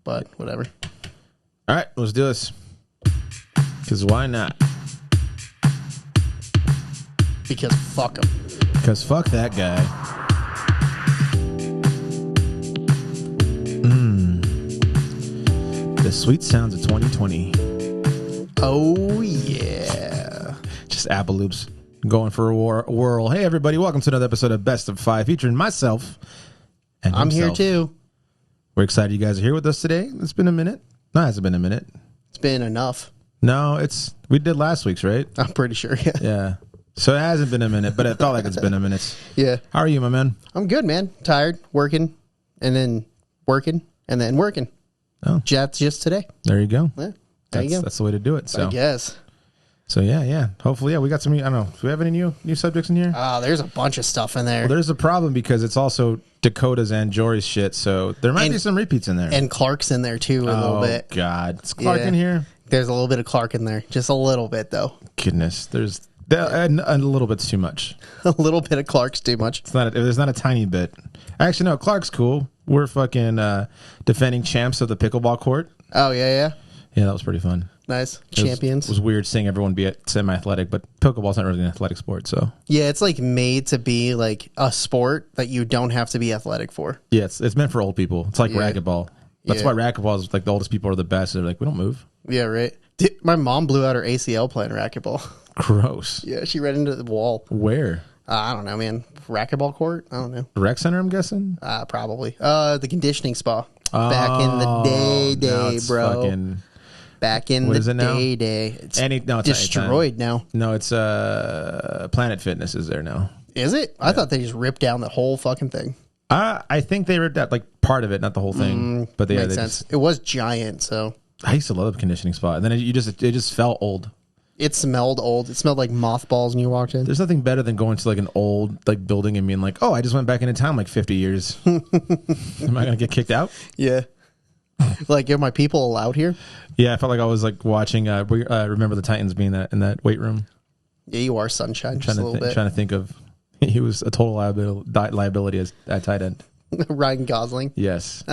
but whatever. All right, let's do this. Because why not? Because fuck him. Because fuck that guy. The sweet sounds of 2020. Oh, yeah. Just Apple Loops going for a whirl. Hey, everybody. Welcome to another episode of Best of Five featuring myself and I'm himself. here, too. We're excited you guys are here with us today. It's been a minute. No, it hasn't been a minute. It's been enough. No, we did last week's, right? I'm pretty sure, yeah. Yeah. So it hasn't been a minute, but it felt like it's been a minute. Yeah. How are you, my man? I'm good, man. Tired, working, and then working, and then working. Oh. That's just today. There you go. Yeah, there you go. That's the way to do it. So I guess. So yeah. Hopefully, we got some. I don't know. Do we have any new subjects in here? There's a bunch of stuff in there. Well, there's a problem because it's also Dakota's and Jory's shit. So there might be some repeats in there. And Clark's in there too a little bit. Oh God, is Clark in here? There's a little bit of Clark in there, just a little bit though. Goodness, there's a little bit's too much. A little bit of Clark's too much. There's not a tiny bit. Actually, no. Clark's cool. We're fucking defending champs of the pickleball court. Oh yeah. Yeah, that was pretty fun. Nice. Champions. It was weird seeing everyone be semi-athletic, but pickleball's not really an athletic sport, so. Yeah, it's like made to be like a sport that you don't have to be athletic for. Yeah, it's meant for old people. It's like racquetball. That's why racquetball is like the oldest people are the best. They're like, we don't move. Yeah, right. My mom blew out her ACL playing racquetball. Gross. Yeah, she ran into the wall. Where? I don't know, man. Racquetball court? I don't know. Rec center, I'm guessing? Probably. The conditioning spa. Back in the day, bro. Back in the day. It's destroyed now. No, it's Planet Fitness is there now. Is it? I thought they just ripped down the whole fucking thing. I think they ripped out like part of it, not the whole thing. But makes sense. It was giant, so I used to love the conditioning spot. And then it just felt old. It smelled old. It smelled like mothballs when you walked in. There's nothing better than going to like an old like building and being like, oh, I just went back into town like 50 years. Am I gonna get kicked out? Yeah. Like, are my people allowed here? Yeah, I felt like I was like watching. Remember the Titans being in that weight room. Yeah, you are sunshine. Just a little bit. Trying to think of. He was a total liability as at tight end. Ryan Gosling. Yes.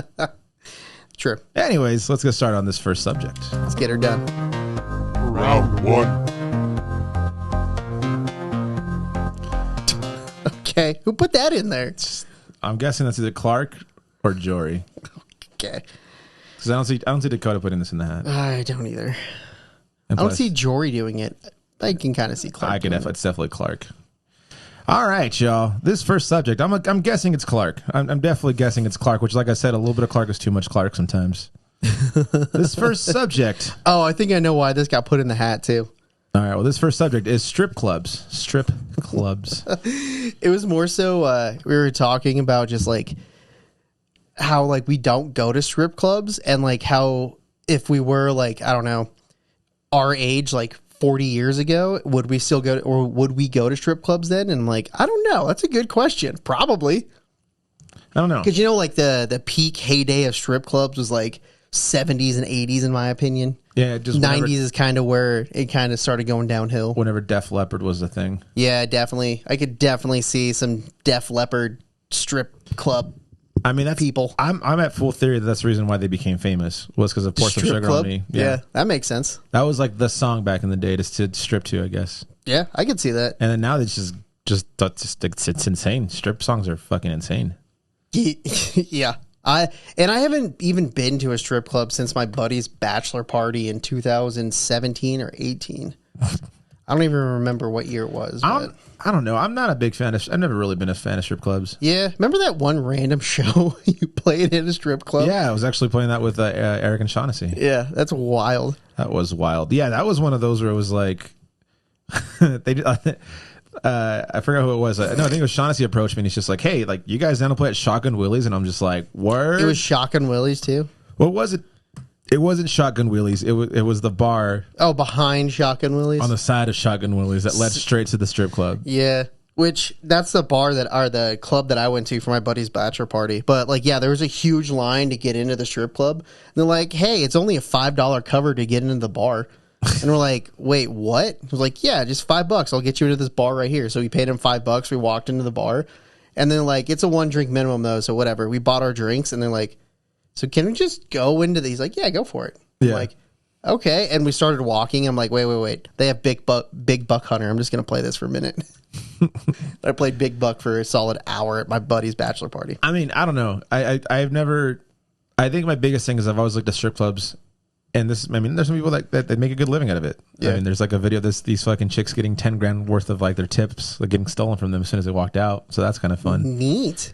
True. Anyways, let's get started on this first subject. Let's get her done. Round one. Okay, who put that in there? I'm guessing that's either Clark or Jory. Okay. Because I don't see Dakota putting this in the hat. I don't either. And I don't see Jory doing it. I can kind of see Clark. It's definitely Clark. All right, y'all. This first subject, I'm guessing it's Clark. I'm definitely guessing it's Clark, which, like I said, a little bit of Clark is too much Clark sometimes. This first subject. Oh, I think I know why this got put in the hat, too. All right, well, this first subject is strip clubs. Strip clubs. It was more so we were talking about just, like, how, like, we don't go to strip clubs and, like, how if we were, like, I don't know, our age, like, 40 years ago, would we still go or would we go to strip clubs then? And I'm like, I don't know. That's a good question. Probably. I don't know. Because, you know, like the peak heyday of strip clubs was like 70s and 80s, in my opinion. Yeah, just 90s is kind of where it kind of started going downhill. Whenever Def Leppard was the thing. Yeah, definitely. I could definitely see some Def Leppard strip club. I mean, that's people. I'm at full theory that's the reason why they became famous was because of Pour Some Sugar on Me. Yeah, that makes sense. That was like the song back in the day to strip to, I guess. Yeah, I could see that. And then now it's it's insane. Strip songs are fucking insane. Yeah. I haven't even been to a strip club since my buddy's bachelor party in 2017 or 18. I don't even remember what year it was. I don't know. I'm not a big fan of. I've never really been a fan of strip clubs. Yeah, remember that one random show you played at a strip club? Yeah, I was actually playing that with Eric and Shaughnessy. Yeah, that's wild. That was wild. Yeah, that was one of those where it was like they did. I forgot who it was. No, I think it was Shaughnessy approached me and he's just like, "Hey, like you guys down to play at Shotgun Willie's?" And I'm just like, "Word." It was Shotgun Willie's too. What was it? It wasn't Shotgun Willie's. It was the bar. Oh, behind Shotgun Willie's? On the side of Shotgun Willie's that led straight to the strip club. Yeah, which that's the bar the club that I went to for my buddy's bachelor party. But like, yeah, there was a huge line to get into the strip club. And they're like, "Hey, it's only a $5 cover to get into the bar." And we're like, "Wait, what?" I was like, "Yeah, just $5. I'll get you into this bar right here." So we paid him $5. We walked into the bar, and then like it's a 1 drink minimum though, so whatever. We bought our drinks, and they're like, so can we just go into these? Like, yeah, go for it. Yeah. I'm like, okay. And we started walking. I'm like, wait. They have Big Buck Hunter. I'm just going to play this for a minute. I played Big Buck for a solid hour at my buddy's bachelor party. I mean, I don't know. I've never. I think my biggest thing is I've always looked at strip clubs, and there's some people that make a good living out of it. Yeah. I mean, there's like a video of these fucking chicks getting 10 grand worth of like their tips, like getting stolen from them as soon as they walked out. So that's kind of fun. Neat.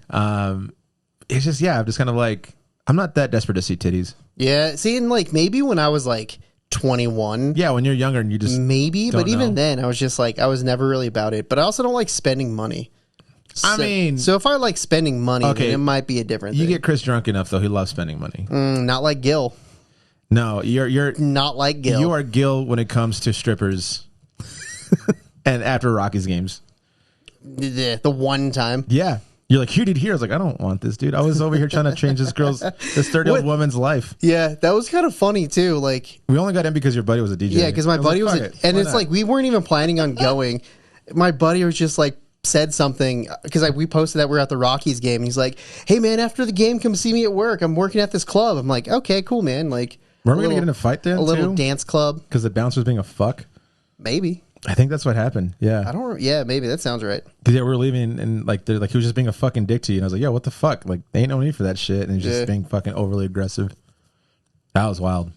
It's just I'm just kind of like, I'm not that desperate to see titties. Yeah. See, and like maybe when I was like 21. Yeah, when you're younger and you just but even then I was just like, I was never really about it. But I also don't like spending money. So if I like spending money, then it might be a different thing. You get Chris drunk enough though; he loves spending money. Not like Gil. No, you're not like Gil. You are Gil when it comes to strippers, and after Rockies games. The one time, yeah, you're like, who did here? I was like, I don't want this dude. I was over here trying to change this 30-year-old woman's life. Yeah, that was kind of funny too. Like, we only got in because your buddy was a DJ. Yeah, because my buddy was, and it's like we weren't even planning on going. My buddy was just like. Said something because we posted that we're at the Rockies game and he's like, hey man, after the game come see me at work, I'm working at this club. I'm like, okay, cool, man. Like, weren't we gonna get in a fight then? A little dance club because the bouncer was being a fuck. Maybe I think that's what happened. Yeah, maybe that sounds right. Yeah, we were leaving and like they're like, he was just being a fucking dick to you, and I was like, yeah, what the fuck? Like, ain't no need for that shit, and he's just being fucking overly aggressive. That was wild.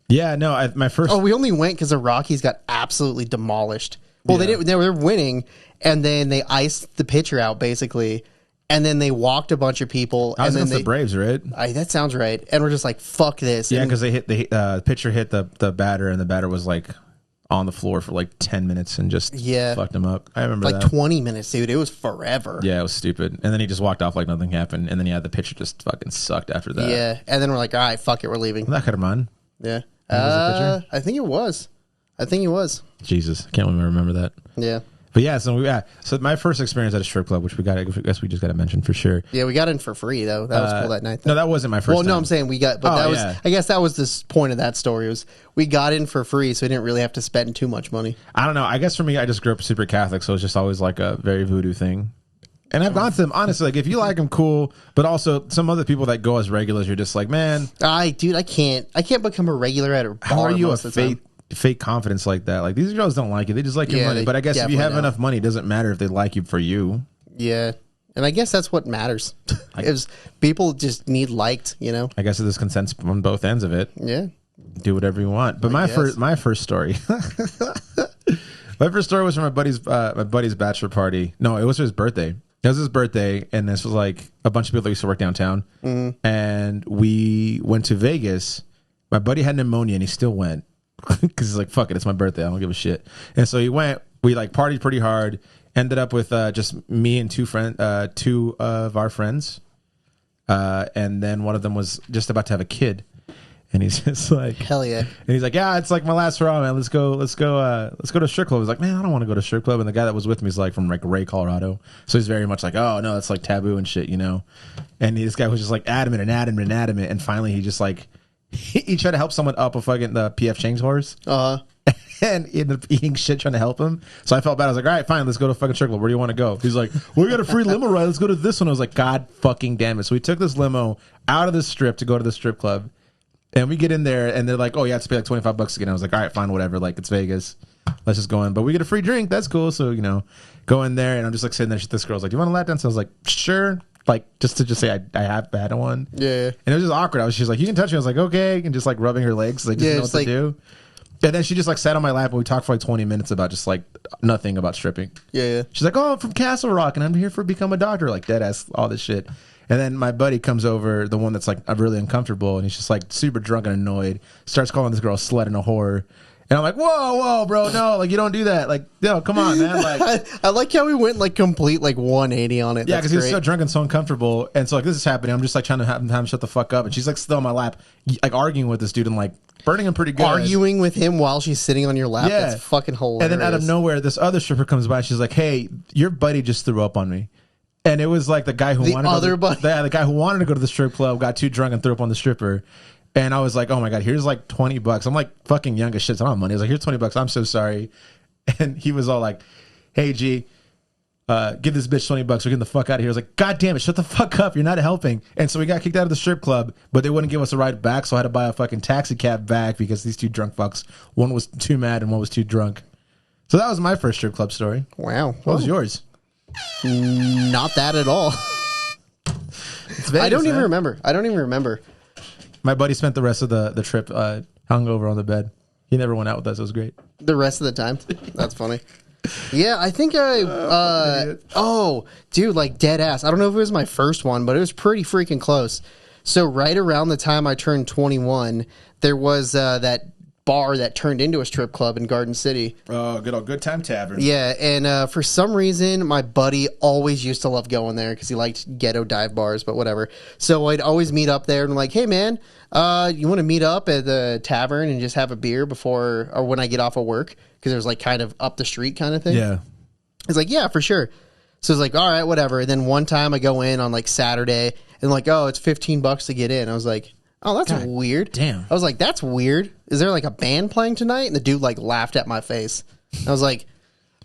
Yeah, no, my first. Oh, we only went because the Rockies got absolutely demolished. Well, they were winning, and then they iced the pitcher out basically, and then they walked a bunch of people. I was and then against the Braves, right? That sounds right. And we're just like, fuck this. Yeah, because the pitcher hit the batter, and the batter was like on the floor for like 10 minutes and just fucked him up. I remember like 20 minutes, dude. It was forever. Yeah, it was stupid. And then he just walked off like nothing happened, and then the pitcher just fucking sucked after that. Yeah, and then we're like, all right, fuck it, we're leaving. Well, that could have run. Yeah, I think it was. Jesus, I can't even remember that. Yeah. But yeah, so my first experience at a strip club, which I guess we just got to mention for sure. Yeah, we got in for free though. That was cool that night. Though. No, that wasn't my first. Well, no, I'm saying we got, but that was. I guess that was the point of that story was we got in for free, so we didn't really have to spend too much money. I don't know. I guess for me, I just grew up super Catholic, so it's just always like a very voodoo thing. And I've gone to them honestly. Like if you like them, cool. But also some other people that go as regulars, you're just like, man, I can't become a regular at a bar. How are you a fake confidence like that? Like these girls don't like you. They just like your money. But I guess if you have enough money, it doesn't matter if they like you for you. Yeah. And I guess that's what matters. Is people just need liked, you know? I guess there's consensus on both ends of it. Yeah. Do whatever you want. But my first story. My first story was from my buddy's bachelor party. No, it was his birthday. It was his birthday, and this was like a bunch of people that used to work downtown. Mm-hmm. And we went to Vegas. My buddy had pneumonia, and he still went. Because he's like, fuck it, it's my birthday, I don't give a shit. And so he went. We like partied pretty hard. Ended up with just me and two of our friends, and then one of them was just about to have a kid, and he's just like, hell yeah. And he's like, yeah, it's like my last hurrah, man. Let's go to a strip club. I was like, man, I don't want to go to a strip club. And the guy that was with me is like from like Ray, Colorado, so he's very much like, oh no, that's like taboo and shit, you know. And this guy was just like adamant, and finally he just like. He tried to help someone up a fucking the PF Chang's horse. And he ended up eating shit trying to help him. So I felt bad. I was like, all right, fine, let's go to a fucking strip club. Where do you want to go? He's like, well, we got a free limo ride. Let's go to this one. I was like, God fucking damn it. So we took this limo out of the strip to go to the strip club. And we get in there and they're like, oh, you have to pay like $25 again. I was like, all right, fine, whatever. Like, it's Vegas. Let's just go in. But we get a free drink. That's cool. So, you know, go in there and I'm just like sitting there. This girl's like, do you want a lap dance? I was like, sure. Like just to say I have had one. Yeah. And it was just awkward. She's like, you can touch me. I was like, okay. And just like rubbing her legs. Like, just know what to do. And then she just like sat on my lap and we talked for like 20 minutes about just like nothing about stripping. Yeah. She's like, oh, I'm from Castle Rock and I'm here for become a doctor. Like dead ass, all this shit. And then my buddy comes over, the one that's like really uncomfortable, and he's just like super drunk and annoyed, starts calling this girl a slut and a whore. And I'm like, whoa, bro, no, like you don't do that. Like, no, come on, man. Like, I like how we went like complete like 180 on it. Yeah, because he was so drunk and so uncomfortable, and so like this is happening. I'm just like trying to have him shut the fuck up, and she's like still on my lap, like arguing with this dude and like burning him pretty good. Arguing with him while she's sitting on your lap. Yeah, that's fucking hilarious. And then out of nowhere, this other stripper comes by. And she's like, hey, your buddy just threw up on me. And it was like the guy who the guy who wanted to go to the strip club got too drunk and threw up on the stripper. And I was like, oh my God, here's like $20. I'm like fucking young as shit. So I don't have money. I was like, here's $20. I'm so sorry. And he was all like, hey, G, give this bitch $20. We're getting the fuck out of here. I was like, God damn it, shut the fuck up. You're not helping. And so we got kicked out of the strip club, but they wouldn't give us a ride back. So I had to buy a fucking taxi cab back because these two drunk fucks, one was too mad and one was too drunk. So that was my first strip club story. Wow. What was yours? Not that at all. Vegas, I don't even man. remember. My buddy spent the rest of the trip hungover on the bed. He never went out with us. It was great. The rest of the time. That's funny. Yeah, I think dude, like dead ass. I don't know if it was my first one, but it was pretty freaking close. So right around the time I turned 21, there was that bar that turned into a strip club in Garden City. Oh, good old Good Time Tavern. Yeah, and for some reason, my buddy always used to love going there because he liked ghetto dive bars, but whatever. So I'd always meet up there and like, hey man, you want to meet up at the tavern and just have a beer before or when I get off of work? Because it was like kind of up the street kind of thing. Yeah. It's like, yeah, for sure. So it's like, all right, whatever. And then one time I go in on like Saturday and like, oh, it's $15 to get in. I was like, oh, that's God weird. damn. I was like, that's weird. Is there like a band playing tonight? And the dude like laughed at my face. I was like,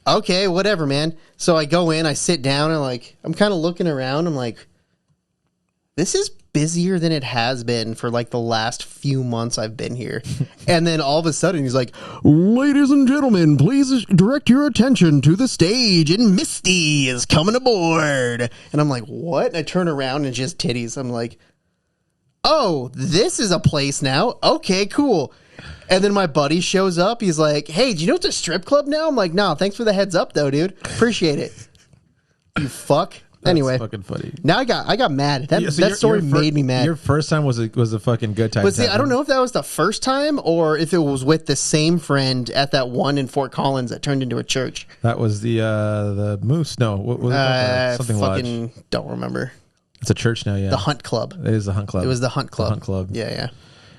okay, whatever, man. So I go in, I sit down, and like, I'm kind of looking around. I'm like, this is busier than it has been for like the last few months I've been here. And then all of a sudden he's like, ladies and gentlemen, please direct your attention to the stage and Misty is coming aboard. And I'm like, what? And I turn around and just titties. I'm like, oh, this is a place now. Okay, cool. And then my buddy shows up. He's like, hey, do you know it's a strip club now? I'm like, no, thanks for the heads up though, dude. Appreciate it. You fuck. Anyway, fucking funny. Now I got mad. That story made me mad. Your first time was a fucking Good Time. But see, I don't know if that was the first time or if it was with the same friend at that one in Fort Collins that turned into a church. That was the Moose. No, what was it? Something fucking lodge. Don't remember. It's a church now. Yeah, The Hunt Club. It is the Hunt Club. It was the Hunt Club. The Hunt Club. Yeah.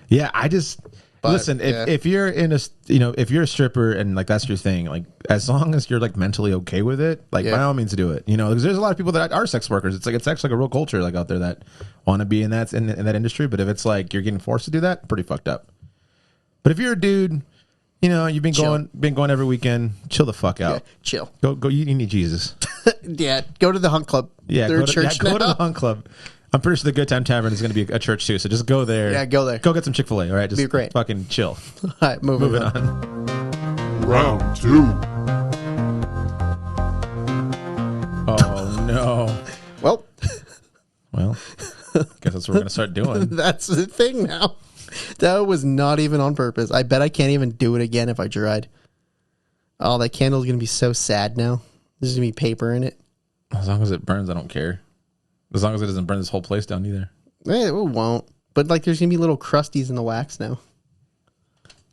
Yeah, I just listen. If you're in a if you're a stripper and like that's your thing, like as long as you're like mentally okay with it, like by all means do it. You know, because there's a lot of people that are sex workers. It's actually like a real culture like out there that want to be in that industry. But if it's like you're getting forced to do that, pretty fucked up. But if you're a dude, you know, you've been going every weekend, chill the fuck out. Yeah, chill. Go. You need Jesus. Yeah, go to the Hunt Club. Yeah, They're go a church now. to the Hunt Club. I'm pretty sure the Good Time Tavern is going to be a church too. So just go there. Yeah, go there. Go get some Chick-fil-A. All right, just be great. Fucking chill. All right, moving on. Round two. Oh no. Well, guess that's what we're going to start doing. that's the thing now. That was not even on purpose. I bet I can't even do it again if I tried. Oh, that candle's going to be so sad now. There's going to be paper in it. As long as it burns, I don't care. As long as it doesn't burn this whole place down either. It won't. But like, there's going to be little crusties in the wax now.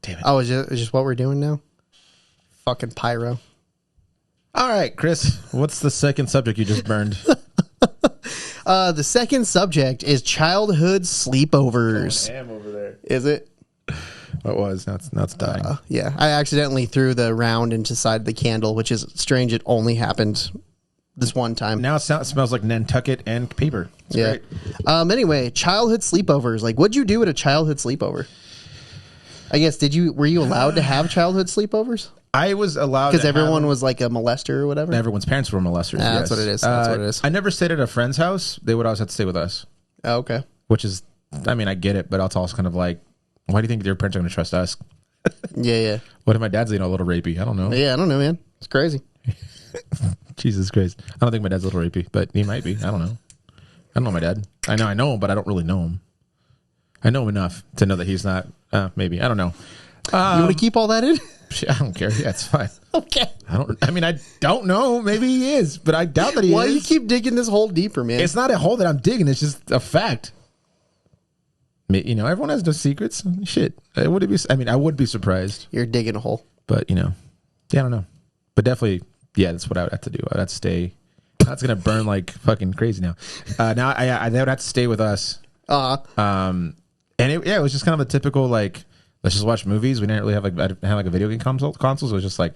Damn it. Oh, is it just what we're doing now? Fucking pyro. All right, Chris. What's the second subject you just burned? The second subject is childhood sleepovers. Damn over there. Is it? It was. Now it's dying. Yeah. I accidentally threw the round inside the candle, which is strange. It only happened this one time. Now it smells like Nantucket and paper. It's great. Anyway, childhood sleepovers. Like, what'd you do at a childhood sleepover? I guess, were you allowed to have childhood sleepovers? I was allowed because everyone was like a molester or whatever. Everyone's parents were molesters. That's what it is. That's what it is. I never stayed at a friend's house. They would always have to stay with us. Oh, okay. Which is, I mean, I get it, but it's also kind of like, why do you think your parents are going to trust us? Yeah. What if my dad's a little rapey? I don't know. Yeah, I don't know, man. It's crazy. Jesus Christ. I don't think my dad's a little rapey, but he might be. I don't know. I don't know my dad. I know him, but I don't really know him. I know him enough to know that he's not. Maybe. I don't know. You want to keep all that in? I don't care. Yeah, it's fine. Okay. I don't know. Maybe he is, but I doubt that he is. Why do you keep digging this hole deeper, man? It's not a hole that I'm digging. It's just a fact. You know, everyone has no secrets. Shit. I would be surprised. You're digging a hole. But, you know, yeah, I don't know. But definitely, yeah, that's what I would have to do. I would have to stay. That's going to burn like fucking crazy now. Now, they would have to stay with us. And it was just kind of a typical, like, let's just watch movies. We didn't really have a video game console. So it was just like,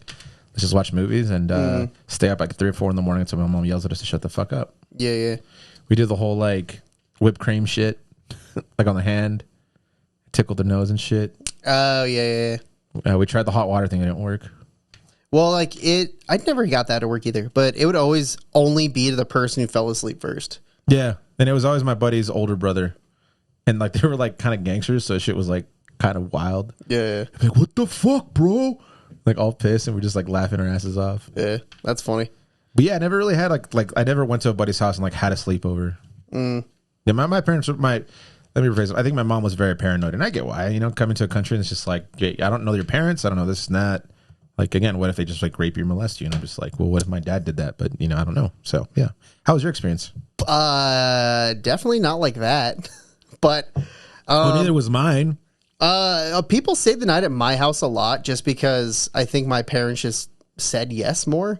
let's just watch movies and stay up like 3 or 4 in the morning until my mom yells at us to shut the fuck up. Yeah. We did the whole like whipped cream shit, like on the hand, tickled the nose and shit. Oh, yeah. We tried the hot water thing. It didn't work. Well, like I never got that to work either, but it would always only be to the person who fell asleep first. Yeah, and it was always my buddy's older brother, and like they were like kind of gangsters, so shit was like kind of wild. Yeah, Like, what the fuck, bro? Like all pissed, and we're just like laughing our asses off. yeah, that's funny. But yeah, I never really had like I never went to a buddy's house and like had a sleepover. Yeah, my parents were let me rephrase it. I think my mom was very paranoid, and I get why. You know, coming to a country and it's just like, I don't know your parents. I don't know this and that. Like, again, what if they just like rape you or molest you? And I'm just like, well, what if my dad did that? But, you know, I don't know. So, yeah. How was your experience? Definitely not like that. But Well, neither was mine. people stayed the night at my house a lot just because I think my parents just said yes more.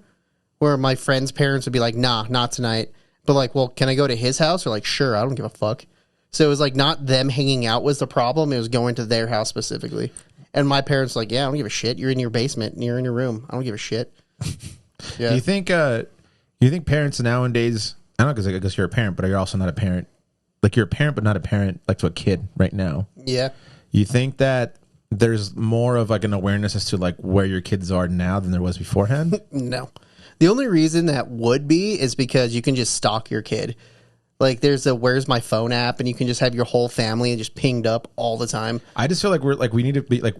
Where my friends' parents would be like, nah, not tonight. But like, well, can I go to his house? Or like, sure, I don't give a fuck. So it was like not them hanging out was the problem. It was going to their house specifically. And my parents were like, yeah, I don't give a shit. You're in your basement. You're in your room. I don't give a shit. Yeah. Do you think parents nowadays, I don't know, because I guess you're a parent, but you're also not a parent. Like you're a parent, but not a parent like to a kid right now. Yeah. You think that there's more of like an awareness as to like where your kids are now than there was beforehand? No. The only reason that would be is because you can just stalk your kid. Like there's a Where's My Phone app and you can just have your whole family just pinged up all the time. I just feel like we need to be like,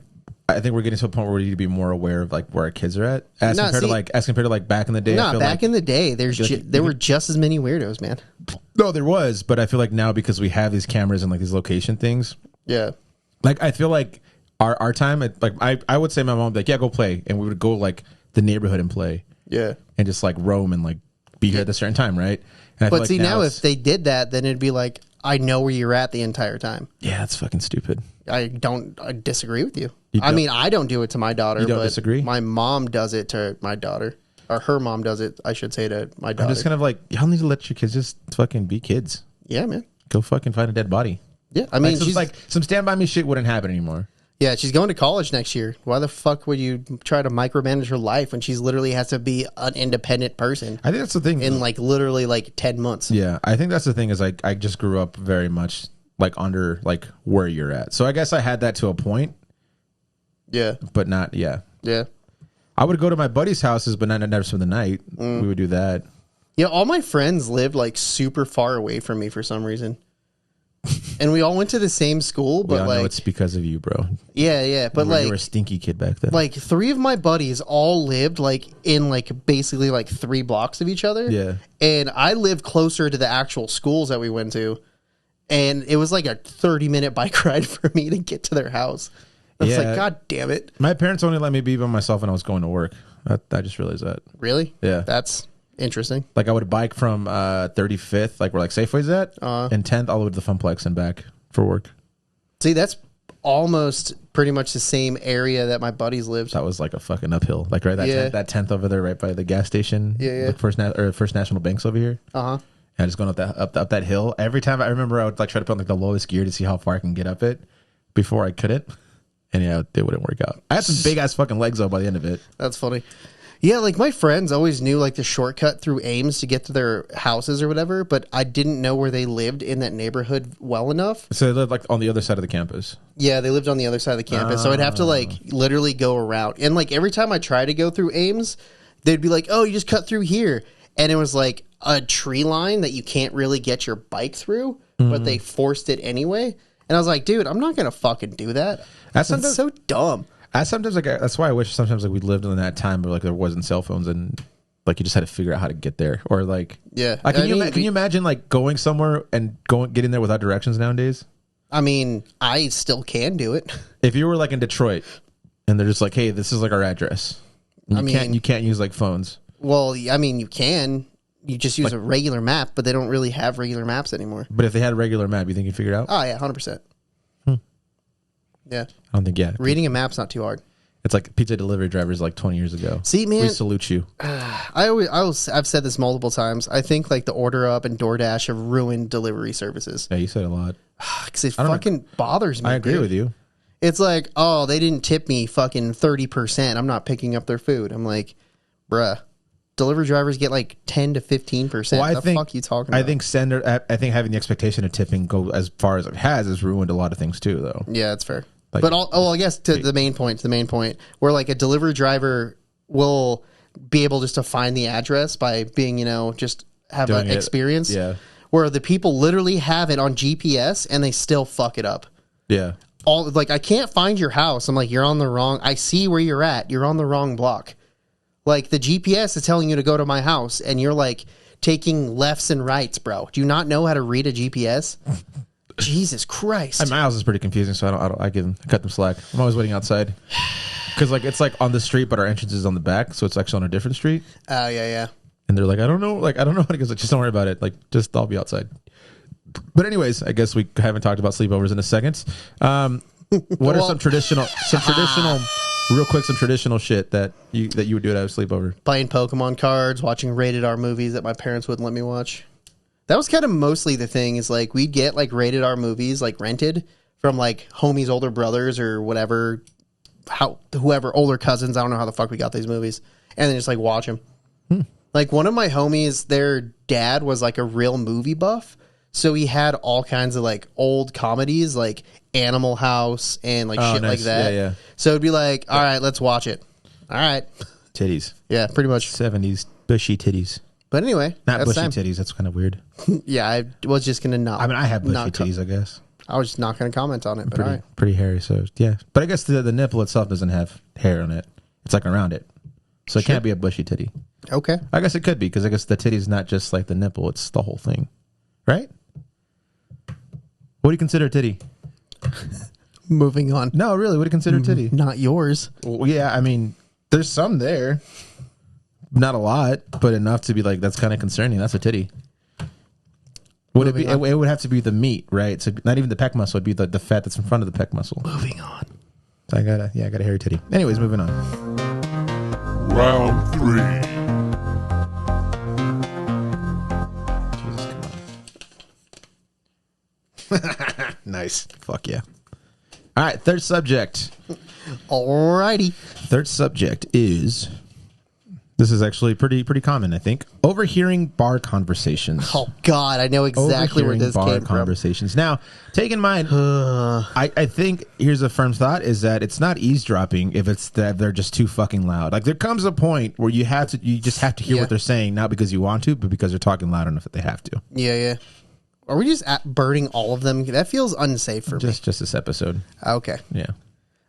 I think we're getting to a point where we need to be more aware of like where our kids are at as compared to like back in the day. No, back in the day, there were just as many weirdos, man. No, there was, but I feel like now because we have these cameras and like these location things. Yeah. Like I feel like our time, I would say my mom would be like, yeah, go play, and we would go like the neighborhood and play. Yeah. And just like roam and like be here at a certain time, right? And I feel but like see, now if they did that, then it'd be like, I know where you're at the entire time. Yeah, that's fucking stupid. I disagree with you. I mean, I don't do it to my daughter. You don't but disagree? My mom does it to my daughter. Or her mom does it, I should say, to my daughter. I'm just kind of like, y'all need to let your kids just fucking be kids. Yeah, man. Go fucking find a dead body. Yeah, I mean, she's like some Stand By Me shit wouldn't happen anymore. Yeah, she's going to college next year. Why the fuck would you try to micromanage her life when she's literally has to be an independent person I think that's the thing. in like literally like 10 months? Yeah, I think that's the thing is like I just grew up very much like under like where you're at. So I guess I had that to a point. Yeah. But not, yeah. Yeah. I would go to my buddy's houses, but never spend the night. We would do that. Yeah, all my friends lived like super far away from me for some reason. And we all went to the same school, but I like know it's because of you, bro. yeah, but You were a stinky kid back then. like 3 of my buddies all lived like in like basically like 3 blocks of each other. Yeah. And I lived closer to the actual schools that we went to. And it was like a 30-minute bike ride for me to get to their house. I was like, God damn it. My parents only let me be by myself when I was going to work. I just realized that. Really? Yeah. That's interesting. Like I would bike from 35th, like where like Safeway's at, and 10th all the way to the Funplex and back for work. See, that's almost pretty much the same area that my buddies lived. That was like a fucking uphill. Like right that 10th over there, right by the gas station. Yeah. Like First National Bank's over here. Uh-huh. And just going up that hill. Every time I remember, I would like try to put on like the lowest gear to see how far I can get up it before I couldn't. And yeah, it wouldn't work out. I had some big ass fucking legs though by the end of it. That's funny. Yeah, like my friends always knew like the shortcut through Ames to get to their houses or whatever, but I didn't know where they lived in that neighborhood well enough. So they lived like on the other side of the campus. Yeah, they lived on the other side of the campus, so I'd have to like literally go around. And like every time I try to go through Ames, they'd be like, "Oh, you just cut through here," and it was like a tree line that you can't really get your bike through, but they forced it anyway. And I was like, "Dude, I'm not gonna fucking do that." That's so dumb. Sometimes like that's why I wish sometimes like we lived in that time where like there wasn't cell phones and like you just had to figure out how to get there or like Yeah. Like, can you imagine like going somewhere and getting there without directions nowadays? I mean, I still can do it. If you were like in Detroit and they're just like, hey, this is like our address. You can't use like phones. Well, I mean, you can. You just use a regular map, but they don't really have regular maps anymore. But if they had a regular map, you think you'd figure it out? Oh yeah, 100%. Yeah. I don't think Reading a map's not too hard. It's like pizza delivery drivers like 20 years ago. See, man, we salute you. I've said this multiple times. I think like the Order Up and DoorDash have ruined delivery services. Yeah, you said a lot. Because it fucking bothers me. I agree with you. It's like, oh, they didn't tip me fucking 30%. I'm not picking up their food. I'm like, bruh. Delivery drivers get like 10 to 15%. What the fuck are you talking about? I think having the expectation of tipping go as far as it has ruined a lot of things too, though. Yeah, that's fair. Like, but I guess to the main point, where like a delivery driver will be able just to find the address by being, just have Doing an it. experience. Yeah. Where the people literally have it on GPS and they still fuck it up. Yeah. I can't find your house. I'm like, I see where you're at. You're on the wrong block. Like, the GPS is telling you to go to my house, and you're like taking lefts and rights, bro. Do you not know how to read a GPS? Jesus Christ. And my house is pretty confusing, so I cut them slack. I'm always waiting outside. Because, it's on the street, but our entrance is on the back, so it's actually on a different street. Oh, yeah. And they're like, I don't know. I don't know how to go. Just don't worry about it. I'll be outside. But anyways, I guess we haven't talked about sleepovers in a second. What are some traditional shit that you would do at a sleepover? Playing Pokemon cards, watching rated R movies that my parents wouldn't let me watch. That was kind of mostly the thing, is we'd get rated R movies rented from homies' older brothers or whatever, whoever, older cousins. I don't know how the fuck we got these movies. And then just watch them. One of my homies, their dad was a real movie buff. So he had all kinds of old comedies like Animal House and shit nice. like that. Yeah. So it'd be all right, let's watch it. All right. Titties. Yeah, pretty much. 70s bushy titties. But anyway. Not that's bushy time. titties. That's kind of weird. Yeah, I was just going to not. I mean, I have bushy titties, I guess. I was just not going to comment on it, but all right. Pretty hairy, so yeah. But I guess the nipple itself doesn't have hair on it. It's around it. So it can't be a bushy titty. Okay. I guess it could be, because I guess the titty's not just the nipple, it's the whole thing. Right? What do you consider a titty? Moving on. No, really, what do you consider a titty? Not yours. Well, yeah, I mean, there's some there. Not a lot, but enough to be that's kind of concerning. That's a titty. Would it be? It would have to be the meat, right? So not even the pec muscle. It'd be the fat that's in front of the pec muscle. Moving on. So I got a hairy titty. Anyways, moving on. Round 3. Jesus, come on. Nice. Fuck yeah. All right, third subject. Alrighty. Third subject is... This is actually pretty common, I think. Overhearing bar conversations. Oh, God, I know exactly where this bar came from. conversations. Now, take in mind, I think here's a firm thought, is that it's not eavesdropping if it's that they're just too fucking loud. There comes a point where you just have to hear what they're saying, not because you want to, but because they're talking loud enough that they have to. Yeah. Are we just burning all of them? That feels unsafe for me. Just this episode. Okay. Yeah.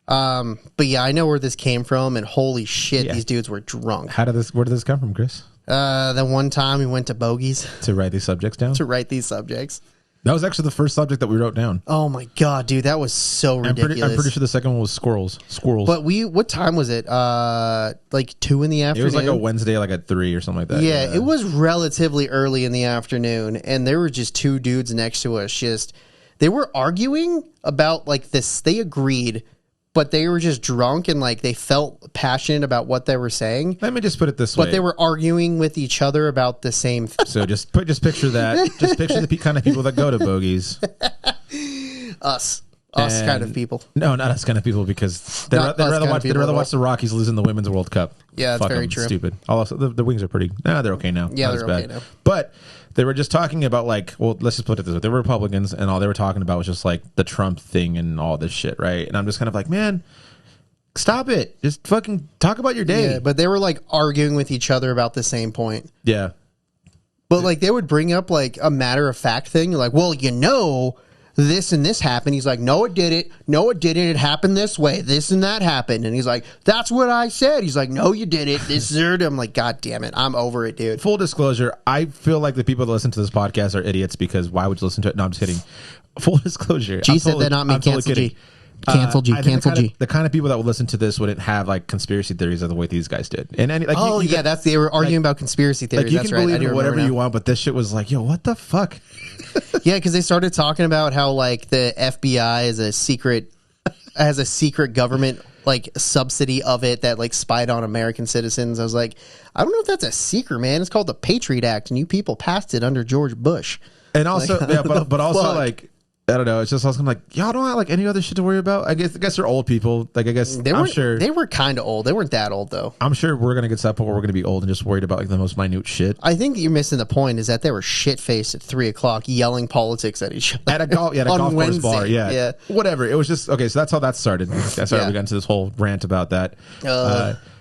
But yeah, I know where this came from, and holy shit, these dudes were drunk. Where did this come from, Chris? The one time we went to Bogies To write these subjects down? to write these subjects. That was actually the first subject that we wrote down. Oh my God, dude, that was so ridiculous. I'm pretty sure the second one was squirrels. But what time was it? 2 in the afternoon? It was a Wednesday, at 3 or something like that. Yeah, it was relatively early in the afternoon, and there were just two dudes next to us. They were arguing about this. They agreed, but they were just drunk and they felt passionate about what they were saying. Let me just put it this way. But they were arguing with each other about the same thing. So just picture that. Just picture the kind of people that go to Bogies. Us kind of people. No, not us kind of people, because they'd rather watch the Rockies lose in the Women's World Cup. Yeah, that's Fuck very 'em, true. Stupid. Also, the Wings are pretty. They're okay now. Yeah, Not they're as okay bad. now. But they were just talking about let's just put it this way. They were Republicans, and all they were talking about was just the Trump thing and all this shit, right? And I'm just kind of man, stop it. Just fucking talk about your day. Yeah, but they were arguing with each other about the same point. Yeah. But they would bring up a matter of fact thing. You're well, this and this happened. He's no, it didn't. No, it didn't. It happened this way. This and that happened. And he's that's what I said. He's no, you didn't. This is it. I'm God damn it. I'm over it, dude. Full disclosure, I feel like the people that listen to this podcast are idiots, because why would you listen to it? No, I'm just kidding. Full disclosure. G said that, not me. Cancel G. Cancel G. I think Cancel G. The kind of people that would listen to this wouldn't have conspiracy theories of the way these guys did. And they were arguing about conspiracy theories. you That's can right. believe I do in whatever remember you now. want, but this shit was yo, what the fuck? Yeah, because they started talking about how the FBI is has a secret government subsidy of it that spied on American citizens. I was I don't know if that's a secret, man. It's called the Patriot Act, and you people passed it under George Bush. And also, but also fuck? I don't know. It's just I'm y'all don't have any other shit to worry about. I guess they're old people. I guess I'm sure they were kind of old. They weren't that old though. I'm sure we're gonna get to that point where we're gonna be old and just worried about the most minute shit. I think you're missing the point. Is that they were shit faced at 3:00 yelling politics at each other At a golf course Wednesday. bar. Yeah. Whatever. It was just okay. So that's how that started. We got into this whole rant about that.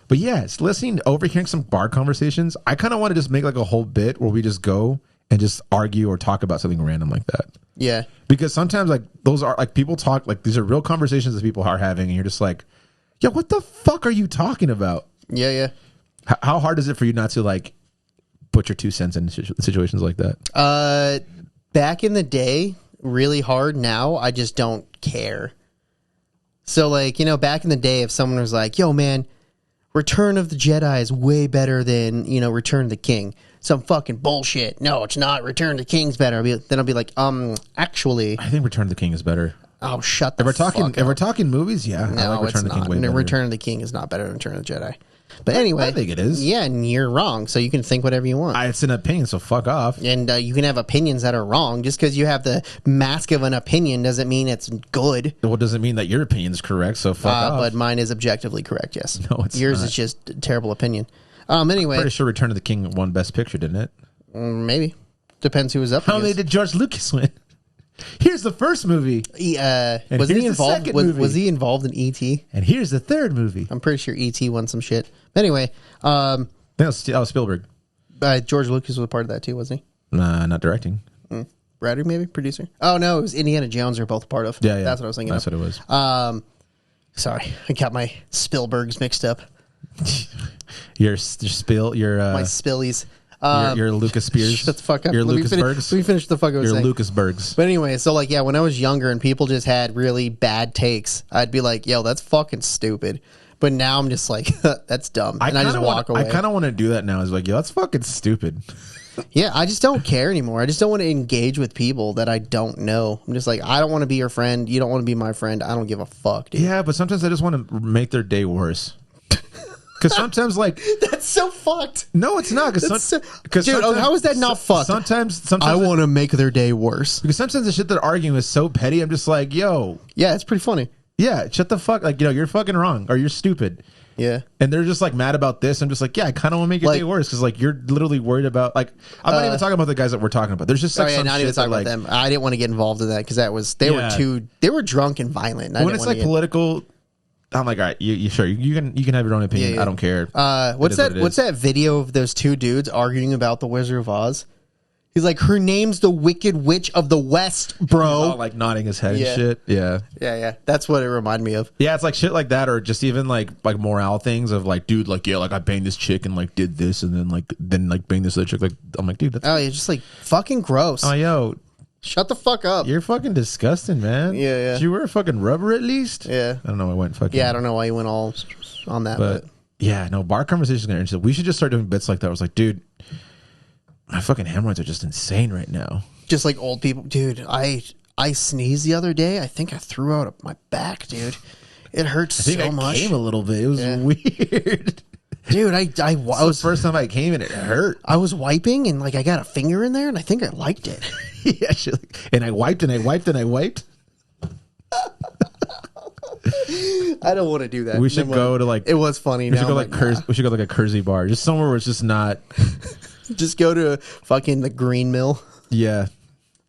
But yeah, it's listening, overhearing some bar conversations. I kind of want to just make like a whole bit where we just go and just argue or talk about something random like that. Yeah. Because sometimes like those are like people talk, like these are real conversations that people are having, and you're just like, yo, what the fuck are you talking about? Yeah, yeah. How hard is it for you not to like put your 2 cents in situations like that? Back in the day, really hard. Now I just don't care. So like, you know, back in the day, if someone was like, yo man, Return of the Jedi is way better than, you know, Return of the King. Some fucking bullshit. No, it's not. Return of the King's better. Then I'll be like, actually. I think Return of the King is better. Oh, shut the If we're fuck talking, up. if we're talking movies, yeah, No, I like it's Return of the not. King way better. Return of the King is not better than Return of the Jedi. But anyway. I think it is. Yeah, and you're wrong. So you can think whatever you want. It's an opinion, so fuck off. And you can have opinions that are wrong. Just because you have the mask of an opinion doesn't mean it's good. Well, doesn't mean that your opinion is correct, so fuck off. But mine is objectively correct, yes. No, it's Yours not. is just a terrible opinion. Anyway. Pretty sure Return of the King won Best Picture, didn't it? Maybe. Depends who was up How many against. did George Lucas win? Here's the first movie. Was he here's the involved? second Was movie. he involved in E.T.? And here's the third movie. I'm pretty sure E.T. won some shit. But anyway, That was Spielberg. George Lucas was a part of that too, wasn't he? Nah, not directing. Writer, maybe producer. Oh no, it was Indiana Jones. They're both part of. Yeah, yeah. That's what I was thinking. That's of. what it was. Sorry, I got my Spielbergs mixed up. Your spill, your My Spillies. your Lucas Spears. Shut the fuck up. Your Let me Lucasbergs. finish the fuck I was Your saying. Lucasbergs. But anyway, so like, yeah, when I was younger and people just had really bad takes, I'd be like, yo, that's fucking stupid. But now I'm just like, that's dumb. And I just walk away. I kind of want to do that now. It's like, yo, that's fucking stupid. Yeah, I just don't care anymore. I just don't want to engage with people that I don't know. I'm just like, I don't want to be your friend. You don't want to be my friend. I don't give a fuck, dude. Yeah, but sometimes I just want to make their day worse. Because sometimes, like, That's so fucked. no, it's not. Dude, how is that not fucked? Sometimes I want to make their day worse. because sometimes the shit they're arguing is so petty. I'm just like, yo, Yeah, it's pretty funny. yeah, shut the fuck. Like, you know, you're fucking wrong or you're stupid. Yeah. And they're just like mad about this. I'm just like, yeah, I kind of want to make your Like- day worse because like you're literally worried about like I'm not even talking about the guys that we're talking about. There's just like Oh yeah, some not even shit that, talking like, about them. I didn't want to get involved in that because they Yeah. they were drunk and violent. And I when didn't it's wanna like political. I'm like, all right, you sure you can have your own opinion. Yeah, yeah. I don't care. What's is that? what it What's is. that video of those two dudes arguing about the Wizard of Oz? He's like, her name's the Wicked Witch of the West, bro. All like nodding his head Yeah. and shit. Yeah. Yeah, yeah. That's what it reminded me of. Yeah, it's like shit like that, or just even like morale things of like, dude, like yeah, like I banged this chick and like did this, and then banged this other chick. Like I'm like, dude, that's Oh, you're just like fucking gross. yo, Shut the fuck up. you're fucking disgusting, man. Yeah, yeah. Did you wear fucking rubber at least? Yeah. I don't know. I went fucking. Yeah, I don't know why you went all on that, But but yeah, no, bar conversations are interesting. We should just start doing bits like that. I was like, dude, my fucking hemorrhoids are just insane right now. just like old people, dude. I sneezed the other day. I think I threw out my back, dude. It hurts I think so I much, came a little bit. It was dude. weird. I That was was the first time I came and it hurt. I was wiping and like I got a finger in there and I think I liked it. Yeah, and I wiped and I wiped and I wiped. I don't want to do that. We should go to like It was funny. we now should go I'm like we should go like a Kersey bar, just somewhere where it's just not. just go to fucking the Green Mill. Yeah.